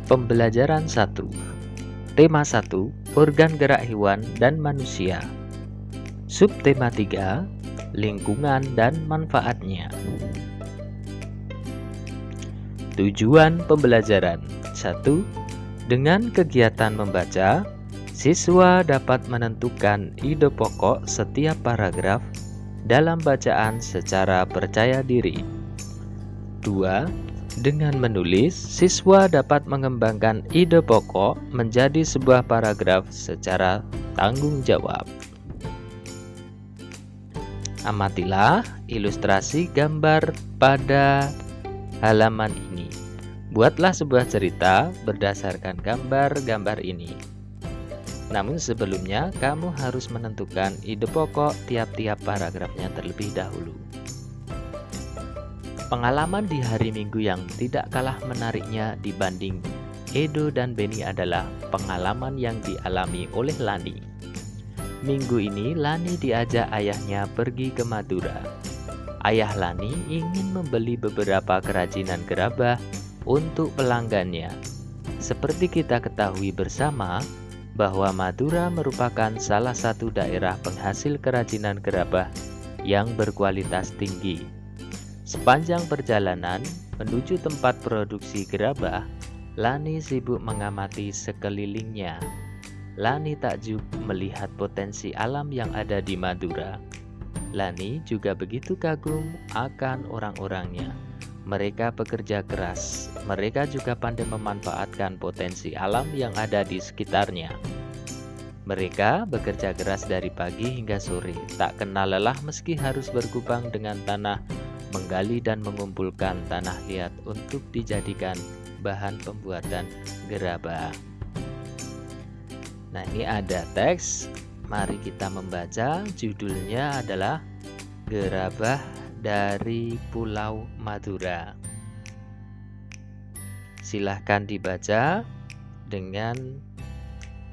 Pembelajaran 1. Tema 1. Organ gerak hewan dan manusia. Subtema 3. Lingkungan dan manfaatnya. Tujuan pembelajaran 1. Dengan kegiatan membaca, siswa dapat menentukan ide pokok setiap paragraf dalam bacaan secara percaya diri. 2. Dengan menulis, siswa dapat mengembangkan ide pokok menjadi sebuah paragraf secara tanggung jawab. Amatilah ilustrasi gambar pada halaman ini. Buatlah sebuah cerita berdasarkan gambar-gambar ini. Namun sebelumnya, kamu harus menentukan ide pokok tiap-tiap paragrafnya terlebih dahulu. Pengalaman di hari Minggu yang tidak kalah menariknya dibanding Edo dan Beni adalah pengalaman yang dialami oleh Lani. Minggu ini Lani diajak ayahnya pergi ke Madura. Ayah Lani ingin membeli beberapa kerajinan gerabah untuk pelanggannya. Seperti kita ketahui bersama bahwa Madura merupakan salah satu daerah penghasil kerajinan gerabah yang berkualitas tinggi. Sepanjang perjalanan menuju tempat produksi gerabah, Lani sibuk mengamati sekelilingnya. Lani takjub melihat potensi alam yang ada di Madura. Lani juga begitu kagum akan orang-orangnya. Mereka bekerja keras. Mereka juga pandai memanfaatkan potensi alam yang ada di sekitarnya. Mereka bekerja keras dari pagi hingga sore, tak kenal lelah meski harus bergubang dengan tanah, menggali dan mengumpulkan tanah liat untuk dijadikan bahan pembuatan gerabah. Nah, ini ada teks. Mari kita membaca. Judulnya adalah Gerabah dari Pulau Madura. Silahkan dibaca dengan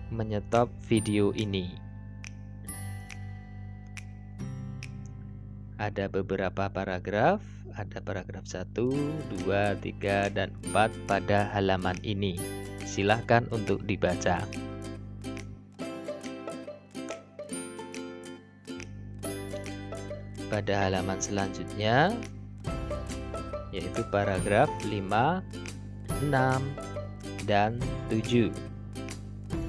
menyetop video ini. Ada beberapa paragraf, ada paragraf 1, 2, 3, dan 4 pada halaman ini. Silahkan untuk dibaca. Pada halaman selanjutnya, yaitu paragraf 5, 6, dan 7.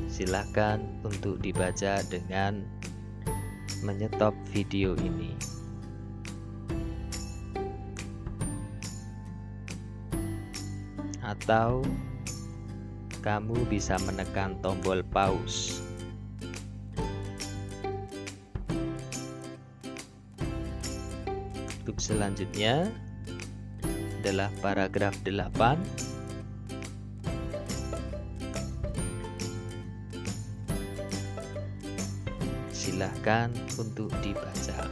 Silahkan untuk dibaca dengan menyetop video ini. Atau kamu bisa menekan tombol pause. Untuk selanjutnya adalah paragraf 8. Silahkan untuk dibaca.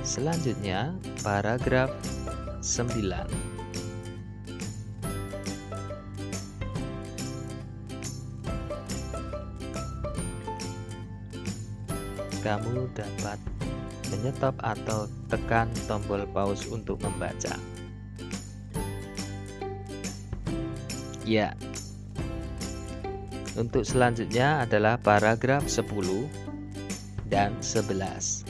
Selanjutnya paragraf 9. Kamu dapat menyetop atau tekan tombol pause untuk membaca. Ya. Untuk selanjutnya adalah paragraf 10 dan 11.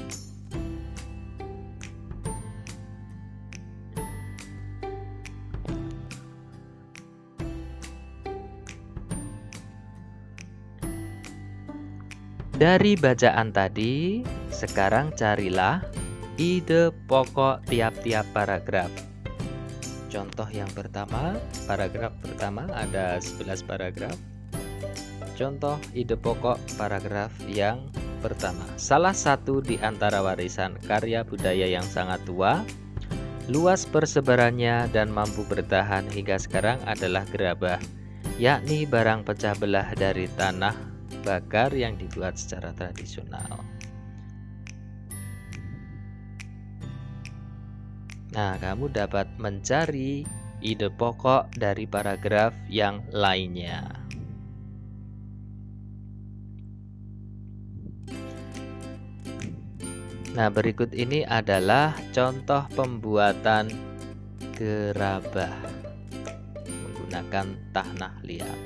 Dari bacaan tadi, sekarang carilah ide pokok tiap-tiap paragraf. Contoh yang pertama, paragraf pertama ada 11 paragraf. Contoh ide pokok paragraf yang pertama. Salah satu di antara warisan karya budaya yang sangat tua, luas persebarannya dan mampu bertahan hingga sekarang adalah gerabah, yakni barang pecah belah dari tanah bakar yang dibuat secara tradisional. Nah, kamu dapat mencari ide pokok dari paragraf yang lainnya. Nah, berikut ini adalah contoh pembuatan gerabah menggunakan tanah liat.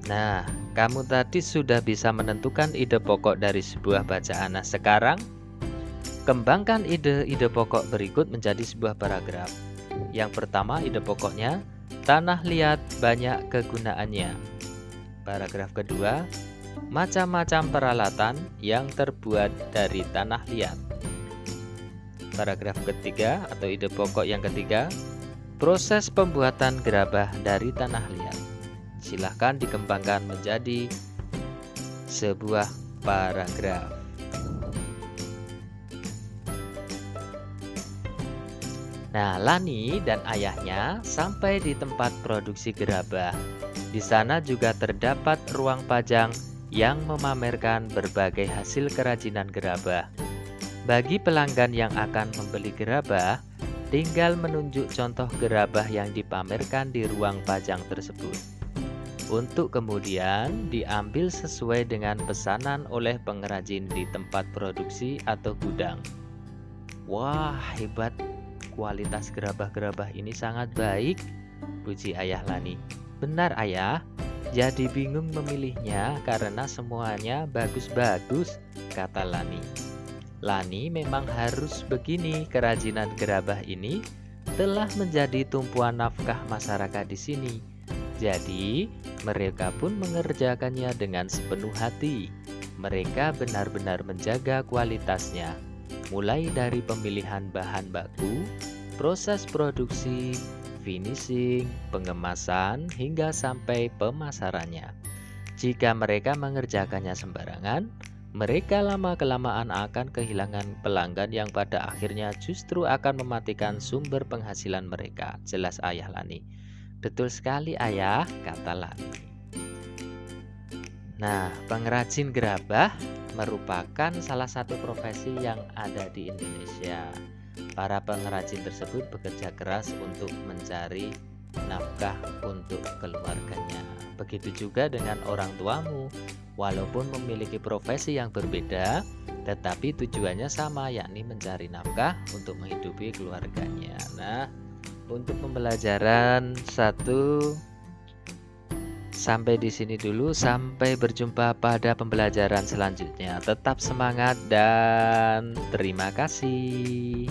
Nah, kamu tadi sudah bisa menentukan ide pokok dari sebuah bacaan. Nah, sekarang kembangkan ide-ide pokok berikut menjadi sebuah paragraf. Yang pertama, ide pokoknya, tanah liat banyak kegunaannya. Paragraf kedua, macam-macam peralatan yang terbuat dari tanah liat. Paragraf ketiga atau ide pokok yang ketiga, proses pembuatan gerabah dari tanah liat. Silahkan dikembangkan menjadi sebuah paragraf. Nah, Lani dan ayahnya sampai di tempat produksi gerabah. Di sana juga terdapat ruang pajang yang memamerkan berbagai hasil kerajinan gerabah. Bagi pelanggan yang akan membeli gerabah, tinggal menunjuk contoh gerabah yang dipamerkan di ruang pajang tersebut, untuk kemudian diambil sesuai dengan pesanan oleh pengrajin di tempat produksi atau gudang. Wah, hebat, kualitas gerabah-gerabah ini sangat baik, puji ayah Lani. Benar ayah, jadi bingung memilihnya karena semuanya bagus-bagus, kata Lani. Lani memang harus begini, kerajinan gerabah ini telah menjadi tumpuan nafkah masyarakat di sini. Jadi, mereka pun mengerjakannya dengan sepenuh hati. Mereka benar-benar menjaga kualitasnya, mulai dari pemilihan bahan baku, proses produksi, finishing, pengemasan, hingga sampai pemasarannya. Jika mereka mengerjakannya sembarangan, mereka lama-kelamaan akan kehilangan pelanggan yang pada akhirnya justru akan mematikan sumber penghasilan mereka, jelas ayah Lani. Betul sekali ayah, kata Lani. Nah, pengrajin gerabah merupakan salah satu profesi yang ada di Indonesia. Para pengrajin tersebut bekerja keras untuk mencari nafkah untuk keluarganya. Begitu juga dengan orang tuamu, walaupun memiliki profesi yang berbeda, tetapi tujuannya sama, yakni mencari nafkah untuk menghidupi keluarganya. Nah, untuk pembelajaran 1 sampai di sini dulu. Sampai berjumpa pada pembelajaran selanjutnya. Tetap semangat dan terima kasih.